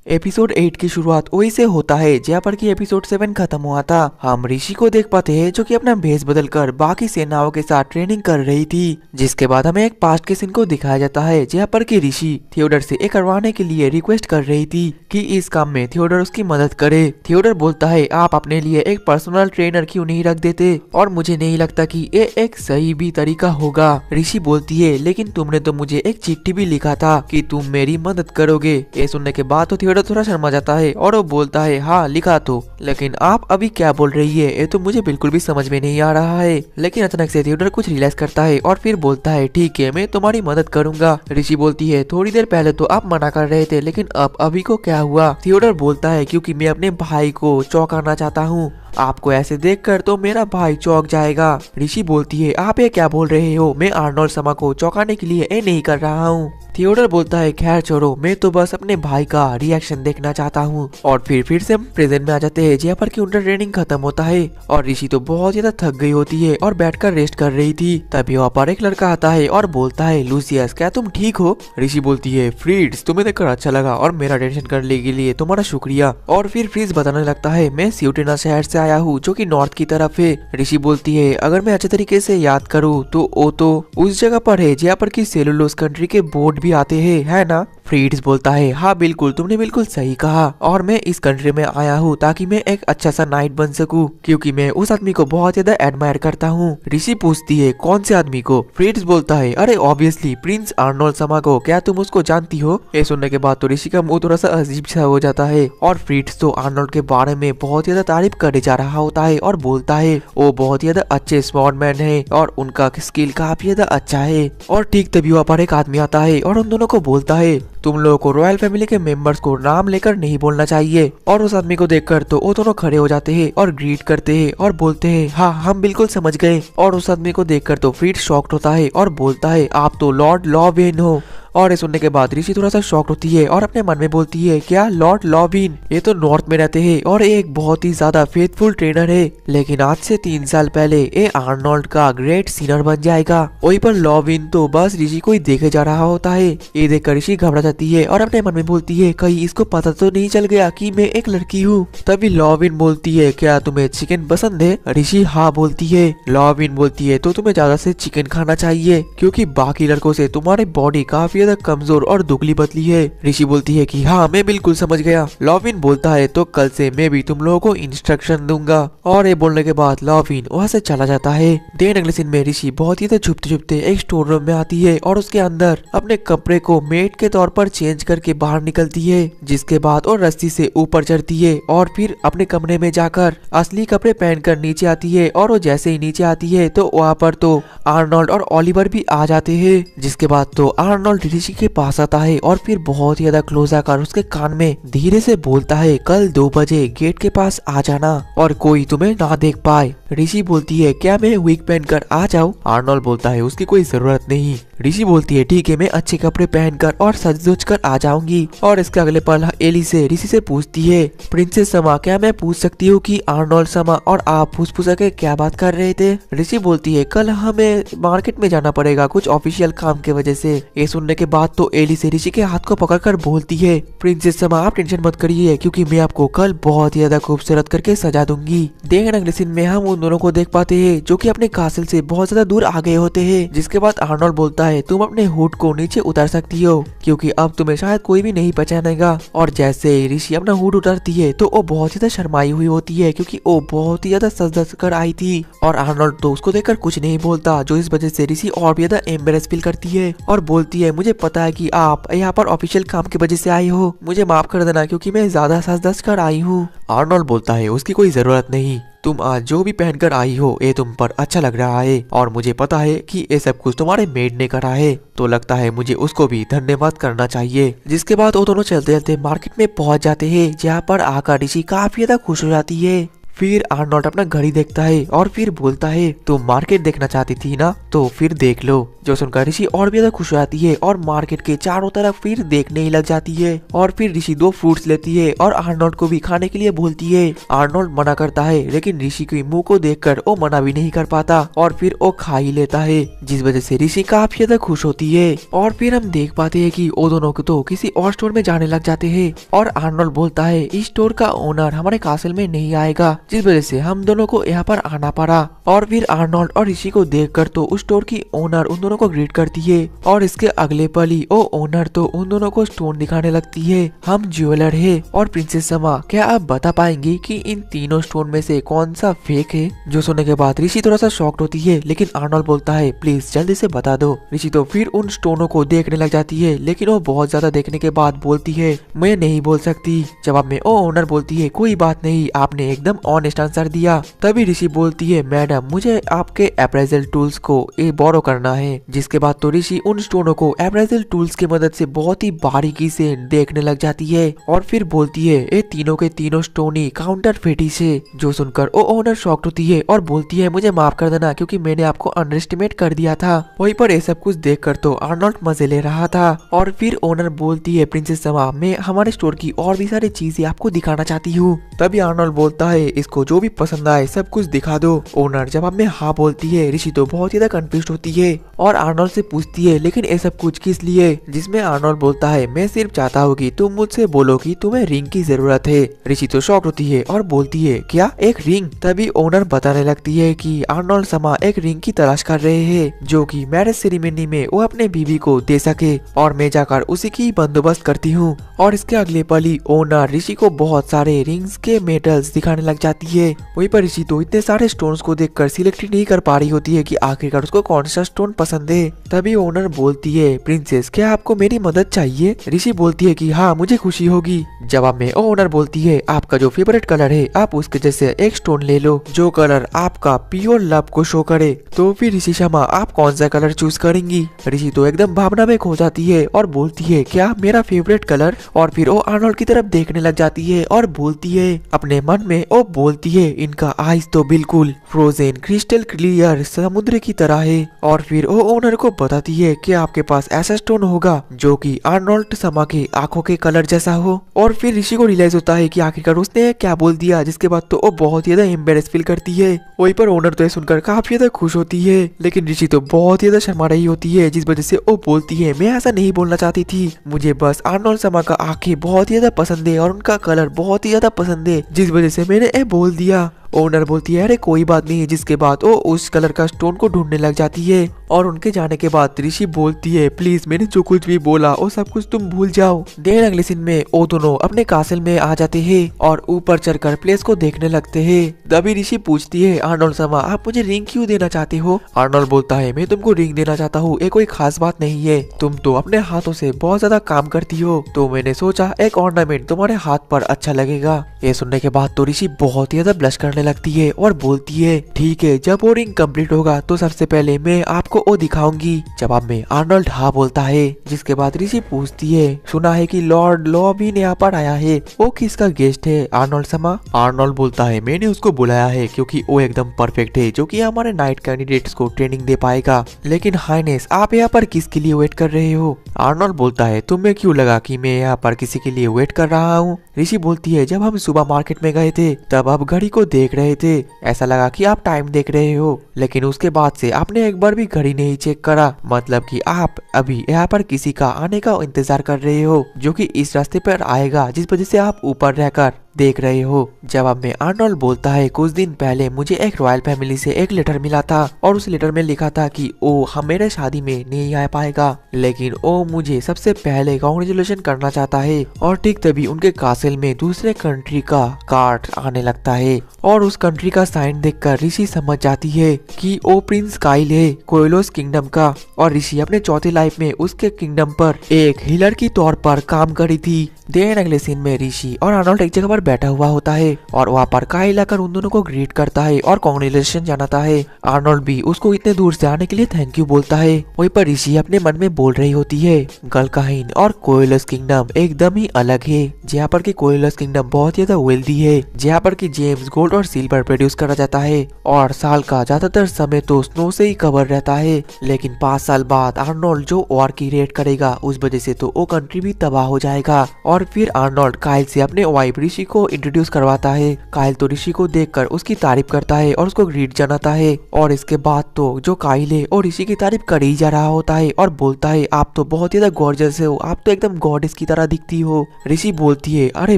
Episode 8 की शुरुआत वही से होता है जहाँ पर कि एपिसोड 7 खत्म हुआ था। हम ऋषि को देख पाते हैं जो कि अपना भेष बदलकर बाकी सेनाओं के साथ ट्रेनिंग कर रही थी। जिसके बाद हमें एक पास्ट के सीन को दिखाया जाता है जहाँ पर कि ऋषि थियोडर से एक करवाने के लिए रिक्वेस्ट कर रही थी कि इस काम में थियोडर उसकी मदद करे। थियोडर बोलता है आप अपने लिए एक पर्सनल ट्रेनर क्यों नहीं रख देते, और मुझे नहीं लगता कि ये एक सही भी तरीका होगा। ऋषि बोलती है लेकिन तुमने तो मुझे एक चिट्ठी भी लिखा था कि तुम मेरी मदद करोगे। ये सुनने के बाद तो थियोडर थोड़ा शर्मा जाता है और वो बोलता है हाँ लिखा तो, लेकिन आप अभी क्या बोल रही है ये तो मुझे बिल्कुल भी समझ में नहीं आ रहा है। लेकिन अचानक से थियोडर कुछ रियलाइज करता है और फिर बोलता है ठीक है मैं तुम्हारी मदद करूंगा। ऋषि बोलती है थोड़ी देर पहले तो आप मना कर रहे थे लेकिन अब अभी को क्या हुआ। थियोडर बोलता है क्योंकि मैं अपने भाई को चौंकाना चाहता हूँ, आपको ऐसे देखकर तो मेरा भाई चौंक जाएगा। ऋषि बोलती है आप ये क्या बोल रहे हो, मैं आर्नोल्ड समा को चौंकाने के लिए ये नहीं कर रहा हूँ। थियोडर बोलता है खैर छोड़ो, मैं तो बस अपने भाई का रिएक्शन देखना चाहता हूँ। और फिर से हम प्रेजेंट में आ जाते हैं जहाँ पर कि उनका ट्रेनिंग खत्म होता है और ऋषि तो बहुत ज्यादा थक गई होती है और बैठकर रेस्ट कर रही थी। तभी वहाँ पर एक लड़का आता है और बोलता है लूसियस क्या तुम ठीक हो। ऋषि बोलती है फ्रीड्स तुम्हें देखकर अच्छा लगा और मेरा टेंशन करने के लिए तुम्हारा शुक्रिया। और फिर फ्रीज बताने लगता है मैं सिउटिना शहर से आया हूँ जो कि नॉर्थ की तरफ है। ऋषि बोलती है अगर मैं अच्छे तरीके से याद करूँ तो वो तो उस जगह पर है जहाँ पर कि सेलुलोस कंट्री के बोर्ड भी आते हैं, है ना। फ्रीड्स बोलता है हाँ बिल्कुल तुमने बिल्कुल सही कहा, और मैं इस कंट्री में आया हूँ ताकि मैं एक अच्छा सा नाइट बन सकूं क्योंकि मैं उस आदमी को बहुत ज्यादा एडमायर करता हूँ। ऋषि पूछती है कौन से आदमी को। फ्रीड्स बोलता है अरे ऑब्वियसली प्रिंस आर्नोल्ड समा को, क्या तुम उसको जानती हो। ये सुनने के बाद तो ऋषि का मुंह थोड़ा सा अजीब सा हो जाता है और फ्रीड्स तो आर्नोल्ड के बारे में बहुत ज्यादा तारीफ करे जा रहा होता है और बोलता है वो बहुत ज्यादा अच्छे स्मार्ट मैन है और उनका स्किल काफी ज्यादा अच्छा है। और ठीक तभी वहाँ पर एक आदमी आता है और उन दोनों को बोलता है तुम लोगों को रॉयल फैमिली के मेंबर्स को नाम लेकर नहीं बोलना चाहिए। और उस आदमी को देखकर तो वो दोनों खड़े हो जाते हैं और ग्रीट करते हैं और बोलते हैं हाँ हम बिल्कुल समझ गए। और उस आदमी को देखकर तो फ्रीड शॉक्ड होता है और बोलता है आप तो लॉर्ड लॉवेन हो। और ये सुनने के बाद ऋषि थोड़ा सा शॉक्ड होती है और अपने मन में बोलती है क्या लॉर्ड लॉविन, ये तो नॉर्थ में रहते हैं और एक बहुत ही ज्यादा फेथफुल ट्रेनर है, लेकिन आज से 3 साल पहले ये आर्नोल्ड का ग्रेट सीनर बन जाएगा। वहीं पर लॉविन तो बस ऋषि को ही देखे जा रहा होता है। ये देखकर ऋषि घबरा जाती है और अपने मन में बोलती है कहीं इसको पता तो नहीं चल गया कि मैं एक लड़की हूँ। तभी लॉविन बोलती है क्या तुम्हें चिकन पसंद है। ऋषि हाँ बोलती है। लॉविन बोलती है तो तुम्हें ज्यादा से चिकन खाना चाहिए क्योंकि बाकी लड़कों से तुम्हारी बॉडी काफी ज्यादा कमजोर और दुबली पतली है। ऋषि बोलती है कि हाँ मैं बिल्कुल समझ गया। लॉविन बोलता है तो कल से मैं भी तुम लोगों को इंस्ट्रक्शन दूंगा। और ये बोलने के बाद लॉविन वहाँ से चला जाता है। देन अगले सीन में ऋषि बहुत ही छुपते छुपते एक स्टोर रूम में आती है और उसके अंदर अपने कपड़े को मेट के तौर पर चेंज करके बाहर निकलती है। जिसके बाद और रस्सी से ऊपर चढ़ती है और फिर अपने कमरे में जाकर असली कपड़े पहनकर नीचे आती है। और वो जैसे ही नीचे आती है तो वहाँ पर तो आर्नोल्ड और ओलिवर भी आ जाते हैं। जिसके बाद तो आर्नोल्ड ऋषि के पास आता है और फिर बहुत ही ज्यादा क्लोज आकर उसके कान में धीरे से बोलता है कल 2 बजे गेट के पास आ जाना और कोई तुम्हें ना देख पाए। ऋषि बोलती है क्या मैं विग पहनकर आ जाऊं। आर्नोल्ड बोलता है उसकी कोई जरूरत नहीं। ऋषि बोलती है ठीक है मैं अच्छे कपड़े पहनकर और सज धज कर आ जाऊंगी। और इसके अगले पल एली से ऋषि से पूछती है प्रिंसेस समा क्या मैं पूछ सकती हूँ कि आर्नोल्ड समा और आप फुसफुसा के क्या बात कर रहे थे। ऋषि बोलती है कल हमें मार्केट में जाना पड़ेगा कुछ ऑफिशियल काम की वजह से। ये सुनने के बाद तो एली से ऋषि के हाथ को पकड़कर बोलती है प्रिंसेस समा आप टेंशन मत करिए क्योंकि मैं आपको कल बहुत ही ज्यादा खूबसूरत करके सजा दूंगी। देखें अगले सीन में हम उन दोनों को देख पाते हैं जो कि अपने कासल से बहुत ज्यादा दूर आ गए होते हैं। जिसके बाद आर्नोल्ड बोलता है तुम अपने हुड को नीचे उतार सकती हो क्योंकि अब तुम्हें शायद कोई भी नहीं पहचानेगा। और जैसे ऋषि अपना हुड उतारती है तो वो बहुत ज्यादा शर्माई हुई होती है क्योंकि वो बहुत ही ज्यादा सज धज कर आई थी। और आर्नोल्ड तो उसको देखकर कुछ नहीं बोलता जो इस वजह से ऋषि और भी ज्यादा एम्बेरस फील करती है और बोलती है मुझे पता है कि आप यहाँ पर ऑफिशियल काम की वजह से आई हो, मुझे माफ कर देना क्योंकि मैं ज्यादा सज धज कर आई हूँ। आर्नोल्ड बोलता है उसकी कोई जरूरत नहीं, तुम आज जो भी पहनकर आई हो ये तुम पर अच्छा लग रहा है और मुझे पता है कि ये सब कुछ तुम्हारे मेड ने करा है तो लगता है मुझे उसको भी धन्यवाद करना चाहिए। जिसके बाद वो दोनों चलते चलते मार्केट में पहुंच जाते हैं जहाँ पर आकर ऋषि काफी ज्यादा खुश हो जाती है। फिर आर्नोल्ड अपना घड़ी देखता है और फिर बोलता है तुम मार्केट देखना चाहती थी ना, तो फिर देख लो। जो सुनकर ऋषि और भी ज्यादा खुश हो जाती है और मार्केट के चारों तरफ फिर देखने ही लग जाती है। और फिर ऋषि 2 फ्रूट्स लेती है और आर्नोल्ड को भी खाने के लिए बोलती है। आर्नोल्ड मना करता है, लेकिन ऋषि के मुंह को देखकर वो मना भी नहीं कर पाता और फिर वो खा ही लेता है, जिस वजह से ऋषि काफी ज्यादा खुश होती है। और फिर हम देख पाते हैं कि वो दोनों को तो किसी और स्टोर में जाने लग जाते हैं और आर्नोल्ड बोलता है इस स्टोर का ओनर हमारे कासल में नहीं आएगा, जिस वजह से हम दोनों को यहाँ पर आना पड़ा। और फिर आर्नोल्ड और ऋषि को देखकर तो उस स्टोर की ओनर उन दोनों को ग्रीट करती है और इसके अगले पल ही वो ओनर तो उन दोनों को स्टोन दिखाने लगती है। हम ज्वेलर है और प्रिंसेस समा, क्या आप बता पाएंगी कि इन तीनों स्टोन में से कौन सा फेक है? जो सुनने के बाद ऋषि थोड़ा सा शॉक्ड होती है, लेकिन आर्नोल्ड बोलता है प्लीज जल्दी से बता दो। ऋषि तो फिर उन स्टोनों को देखने लग जाती है, लेकिन वो बहुत ज्यादा देखने के बाद बोलती है मैं नहीं बोल सकती। जवाब में वो ओनर बोलती है कोई बात नहीं, आपने एकदम ऑनेस्ट आंसर दिया। तभी ऋषि बोलती है मैडम मुझे आपके अप्रेजल टूल्स को ये बोरो करना है। जिसके बाद तो ऋषि उन स्टोनों को अप्रेजल टूल्स की मदद से बहुत ही बारीकी से देखने लग जाती है और फिर बोलती है ये तीनों के तीनों स्टोन ही काउंटर फेटी से। जो सुनकर वो ओनर शॉक्ड होती है और बोलती है मुझे माफ कर देना क्योंकि मैंने आपको अंडर एस्टिमेट कर दिया था। वहीं पर ये सब कुछ देखकर तो आर्नोल्ड मजे ले रहा था। और फिर ओनर बोलती है प्रिंसेस समा, मैं हमारे स्टोर की और भी सारी चीजें आपको दिखाना चाहती हूँ। तभी आर्नोल्ड बोलता है इसको जो भी पसंद आए सब कुछ दिखा दो। ओनर जवाब में हाँ बोलती है। ऋषि तो बहुत ज्यादा कंफ्यूज होती है और आर्नोल्ड से पूछती है लेकिन ये सब कुछ किस लिए? जिसमें आर्नोल्ड बोलता है मैं सिर्फ चाहता हूँ कि तुम मुझसे बोलो कि तुम्हें रिंग की जरूरत है। ऋषि तो शॉक होती है और बोलती है क्या एक रिंग? तभी ओनर बताने लगती है कि आर्नोल्ड समा एक रिंग की तलाश कर रहे हैं जो कि मैरिज सेरेमनी में वो अपने बीवी को दे सके और मैं जाकर उसी की बंदोबस्त करती हूँ। और इसके अगले पल ही ओनर ऋषि को बहुत सारे रिंग्स के मेटल्स दिखाने लग जाती है। वहीं पर ऋषि तो इतने सारे स्टोन्स को देखकर सिलेक्ट नहीं कर पा रही होती है कि आखिरकार उसको कौन सा स्टोन पसंद है। तभी ओनर बोलती है प्रिंसेस क्या आपको मेरी मदद चाहिए? ऋषि बोलती है कि हाँ मुझे खुशी होगी। जवाब में ओनर बोलती है आपका जो फेवरेट कलर है आप उसके जैसे एक स्टोन ले लो जो कलर आपका प्योर लव को शो करे। तो फिर ऋषि शमा आप कौन सा कलर चूज करेंगी? ऋषि तो एकदम भावना में खो जाती है और बोलती है क्या मेरा फेवरेट कलर? और फिर वो आर्नोल्ड की तरफ देखने लग जाती है और बोलती है अपने मन में वो बोलती है इनका आइज तो बिल्कुल फ्रोजन क्रिस्टल क्लियर समुद्र की तरह है। और फिर वो ओनर को बताती है कि आपके पास ऐसा स्टोन होगा जो कि आर्नोल्ड समा के आंखों के कलर जैसा हो। और फिर ऋषि को रियलाइज होता है कि आखिरकार उसने क्या बोल दिया, जिसके बाद तो वो बहुत ज्यादा एम्बेरेस फील करती है। वहीं पर ओनर तो सुनकर काफी ज्यादा खुश होती है, लेकिन ऋषि तो बहुत ज्यादा शर्मा रही होती है, जिस वजह से वो बोलती है मैं ऐसा नहीं बोलना चाहती थी, मुझे बस आर्नोल्ड समा का आंखें बहुत ज्यादा पसंद है और उनका कलर बहुत ही ज्यादा पसंद है, जिस वजह से मैंने ये बोल दिया। ओनर बोलती है अरे कोई बात नहीं, जिसके बाद वो उस कलर का स्टोन को ढूंढने लग जाती है। और उनके जाने के बाद ऋषि बोलती है प्लीज मैंने जो कुछ भी बोला वो सब कुछ तुम भूल जाओ। देन अगले सीन में वो दोनों अपने कासल में आ जाते हैं और ऊपर चढ़कर प्लेस को देखने लगते हैं। तभी ऋषि पूछती है आर्नोल्ड समा आप मुझे रिंग क्यों देना चाहते हो? आर्नोल्ड बोलता है मैं तुमको रिंग देना चाहता हूँ, ये कोई खास बात नहीं है, तुम तो अपने हाथों से बहुत ज्यादा काम करती हो, तो मैंने सोचा एक ऑर्नामेंट तुम्हारे हाथ पर अच्छा लगेगा। ये सुनने के बाद तो ऋषि बहुत ज्यादा ब्लश करने लगती है और बोलती है ठीक है जब वो रिंग कंप्लीट होगा तो सबसे पहले मैं आपको वो दिखाऊंगी। जवाब में आर्नोल्ड हाँ बोलता है। जिसके बाद ऋषि पूछती है सुना है कि लॉर्ड लॉ भी यहाँ पर आया है, वो किसका गेस्ट है आर्नोल्ड समा? आर्नोल्ड बोलता है मैंने उसको बुलाया है क्योंकि वो एकदम परफेक्ट है जो कि हमारे नाइट कैंडिडेट्स को ट्रेनिंग दे पाएगा। लेकिन हाइनेस आप यहाँ पर किसके लिए वेट कर रहे हो? आर्नोल्ड बोलता है तुम्हें क्यों लगा कि मैं यहाँ पर किसी के लिए वेट कर रहा हूँ? ऋषि बोलती है जब हम सुबह मार्केट में गए थे तब आप घड़ी को देख रहे थे, ऐसा लगा कि आप टाइम देख रहे हो, लेकिन उसके बाद से आपने एक बार भी घड़ी नहीं चेक करा, मतलब कि आप अभी यहाँ पर किसी का आने का इंतजार कर रहे हो जो कि इस रास्ते पर आएगा, जिस वजह से आप ऊपर रहकर देख रहे हो। जवाब में आर्नोल्ड बोलता है कुछ दिन पहले मुझे एक रॉयल फैमिली से एक लेटर मिला था और उस लेटर में लिखा था कि वो हम मेरे शादी में नहीं आ पाएगा, लेकिन वो मुझे सबसे पहले कांग्रेचुलेशन करना चाहता है। और ठीक तभी उनके कासल में दूसरे कंट्री का कार्ड आने लगता है और उस कंट्री का साइन देखकर ऋषि समझ जाती है कि वो प्रिंस काइल है कोयलोस किंगडम का, और ऋषि अपने चौथे लाइफ में उसके किंगडम पर एक हीलर की तौर पर काम करी थी। देन अगले सीन में ऋषि और आर्नोल्ड एक जगह पर बैठा हुआ होता है और वहाँ पर काइल आकर उन दोनों को ग्रीट करता है और कॉन्ग्रेचुलेशन जनाता है। आर्नोल्ड भी उसको इतने दूर से आने के लिए थैंक यू बोलता है। वहीं पर ऋषि अपने मन में बोल रही होती है गलकाइन और कोएलस किंगडम एकदम ही अलग है, जहाँ पर की कोएलस किंगडम बहुत ज्यादा वेल्दी है, जहाँ पर की जेम्स गोल्ड और सिल्वर प्रोड्यूस करा जाता है और साल का ज्यादातर समय तो स्नो से ही कवर रहता है। लेकिन 5 साल बाद आर्नोल्ड जो वॉर की रेड करेगा उस वजह से तो वो कंट्री भी तबाह हो जाएगा। और फिर आर्नोल्ड काइल से अपने वाइफ ऋषि को इंट्रोड्यूस करवाता है। काइल तो ऋषि को देखकर उसकी तारीफ करता है और उसको ग्रीट जनाता है। और इसके बाद तो जो काइल है और ऋषि की तारीफ कर ही जा रहा होता है और बोलता है आप तो बहुत ज्यादा गॉर्जियस हो, आप तो एकदम गॉडेस की तरह दिखती हो। ऋषि बोलती है अरे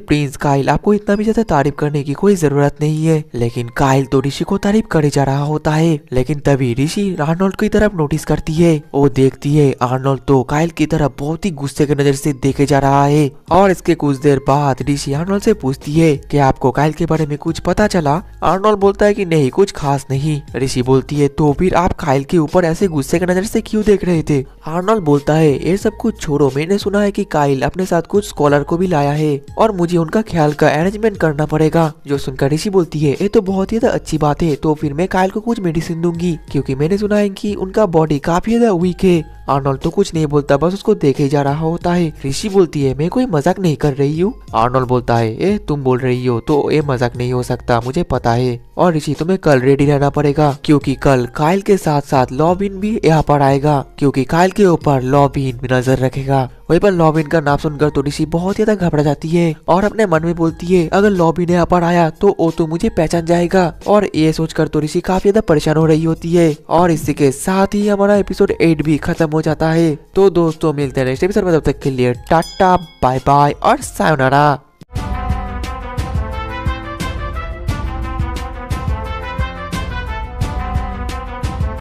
प्रिंस काइल, आपको इतना भी ज्यादा तारीफ करने की कोई जरूरत नहीं है। लेकिन काइल तो ऋषि को तारीफ करे जा रहा होता है। लेकिन तभी ऋषि आर्नोल्ड की तरफ नोटिस करती है। वो देखती है आर्नोल्ड तो काइल की तरफ बहुत ही गुस्से की नजर से देखे जा रहा है। और इसके कुछ देर बाद ऋषि आर्नोल्ड से पूछती है कि आपको काइल के बारे में कुछ पता चला। आर्नोल्ड बोलता है कि नहीं, कुछ खास नहीं। ऋषि बोलती है तो फिर आप काइल के ऊपर ऐसे गुस्से की नजर से क्यों देख रहे थे। आर्नोल्ड बोलता है ये सब कुछ छोड़ो, मैंने सुना है कि काइल अपने साथ कुछ स्कॉलर को भी लाया है और मुझे उनका ख्याल का अरेंजमेंट करना पड़ेगा। जो सुनकर ऋषि बोलती है ये तो बहुत ही ज्यादा अच्छी बात है, तो फिर मैं काइल को कुछ मेडिसिन दूंगी क्योंकि मैंने सुना है कि उनका बॉडी काफी ज्यादा वीक है। आर्नोल्ड तो कुछ नहीं बोलता, बस उसको देखे जा रहा होता है। ऋषि बोलती है मैं कोई मजाक नहीं कर रही हूँ। आर्नोल्ड बोलता है ए तुम बोल रही हो तो ये मजाक नहीं हो सकता, मुझे पता है। और ऋषि तुम्हें कल रेडी रहना पड़ेगा क्योंकि कल काइल के साथ साथ लॉबिन भी यहाँ पर आएगा, क्योंकि काइल के ऊपर लॉबिन भी नजर रखेगा। वहीं पर लॉबिन का नाम सुनकर तो ऋषि बहुत ज्यादा घबरा जाती है और अपने मन में बोलती है अगर लॉबिन यहाँ पर आया तो वो तो मुझे पहचान जाएगा। और ये सोचकर तो ऋषि काफी ज्यादा परेशान हो रही होती है। और इसी के साथ ही हमारा एपिसोड 8 भी खत्म हो जाता है। तो दोस्तों मिलते हैं नेक्स्ट एपिसोड में, तब तक के लिए टाटा बाय बाय और सायोनारा।